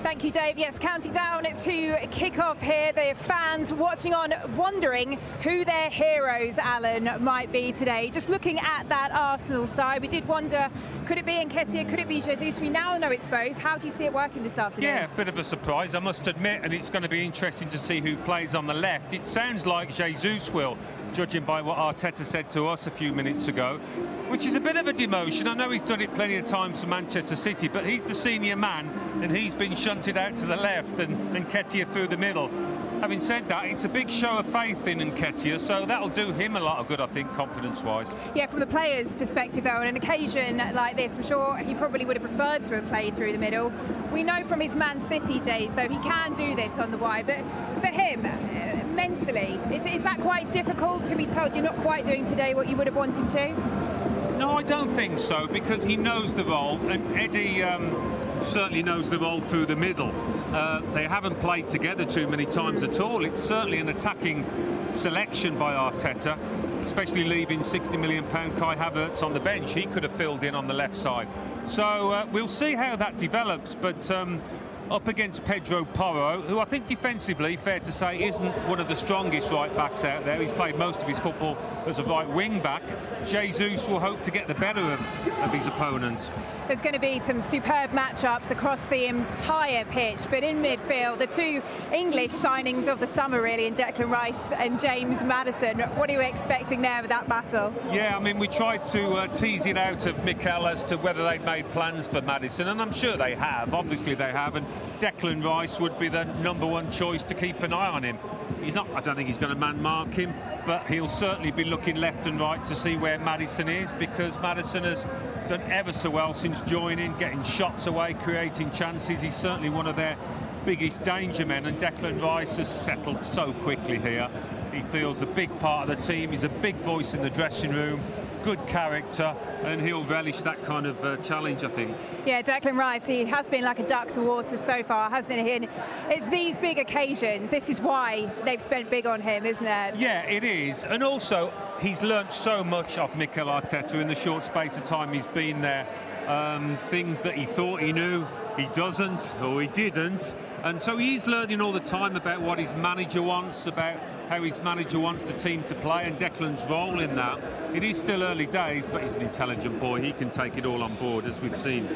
Thank you, Dave. Yes, counting down to kick off here. The fans watching on, wondering who their heroes, Alan, might be today. Just looking at that Arsenal side, we did wonder, could it be Nketiah, could it be Jesus? We now know it's both. How do you see it working this afternoon? Yeah, a bit of a surprise, I must admit, and it's going to be interesting to see who plays on the left. It sounds like Jesus will, judging by what Arteta said to us a few minutes ago, which is a bit of a demotion. I know he's done it plenty of times for Manchester City, but he's the senior man and he's been shunted out to the left and Nketiah through the middle. Having said that, it's a big show of faith in Nketiah, so that'll do him a lot of good, I think, confidence-wise. Yeah, from the player's perspective, though, on an occasion like this, I'm sure he probably would have preferred to have played through the middle. We know from his Man City days, though, he can do this on the wide, but for him, mentally, is that quite difficult to be told you're not quite doing today what you would have wanted to? No, I don't think so, because he knows the role, and Eddie certainly knows the role through the middle. They haven't played together too many times at all. It's certainly an attacking selection by Arteta, especially leaving £60 million Kai Havertz on the bench. He could have filled in on the left side. So we'll see how that develops, but up against Pedro Porro, who I think defensively, fair to say, isn't one of the strongest right-backs out there. He's played most of his football as a right wing-back. Jesus will hope to get the better of his opponents. There's going to be some superb matchups across the entire pitch, but in midfield, the two English signings of the summer, really, in Declan Rice and James Maddison. What are you expecting there with that battle? Yeah, I mean, we tried to tease it out of Mikel as to whether they'd made plans for Maddison, and I'm sure they have. Obviously they have, and Declan Rice would be the #1 choice to keep an eye on him. He's not, I don't think he's going to man-mark him, but he'll certainly be looking left and right to see where Maddison is, because Maddison has done ever so well since joining, getting shots away, creating chances. He's certainly one of their biggest danger men, and Declan Rice has settled so quickly here. He feels a big part of the team. He's a big voice in the dressing room, good character, and he'll relish that kind of challenge, I think. Yeah, Declan Rice, he has been like a duck to water so far, hasn't he? And it's these big occasions, this is why they've spent big on him, isn't it? Yeah, it is. And also, he's learnt so much off Mikel Arteta in the short space of time he's been there. Things that he thought he knew, he doesn't, or he didn't. And so he's learning all the time about what his manager wants, about how his manager wants the team to play, and Declan's role in that. It is still early days, but he's an intelligent boy. He can take it all on board, as we've seen.